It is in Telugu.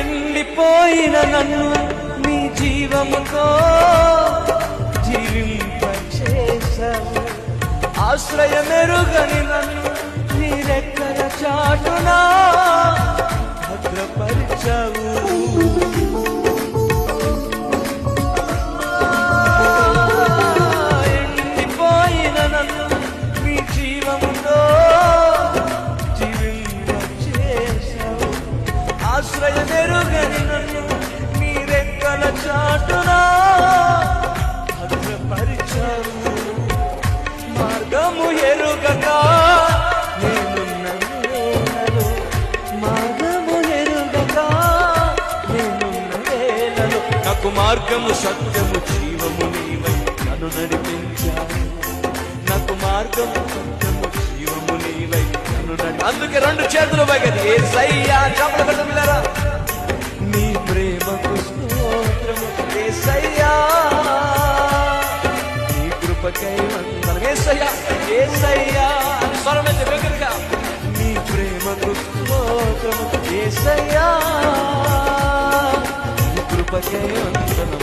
ఎండిపోయిన నన్ను నీ జీవముతో జీవింపచేశావు. ఆశ్రయమెరుగని నన్ను నీ రెక్కల చాటునా భద్రపరిచావు. ఎండిపోయిన నన్ను నీ జీవముతో జీవింపచేశావు. ఆశ్రయమెరుగని నన్ను నీ రెక్కల చాటునా భద్రపరిచావు. మార్గము ఎరుగక నేనున్న వేళలో, మార్గము ఎరుగక నేనున్న వేళలో నాకు మార్గము సత్యము జీవము నీవై నన్ను నడిపించావు. నాకు మార్గము సత్యము జీవము నీవై నన్ను అందుకే రెండు చేతులు పైకి యేసయ్యా చప్పట్లు కొట్టు పిల్లరా. నీ ప్రేమకు స్తోత్రము యేసయ్యా, నీ కృపకై వందనం యేసయ్యా. యేసయ్యా అని స్వరమైతే దగ్గరగా నీ ప్రేమకు స్తోత్రము యేసయ్యా, నీ కృపకై వందనం.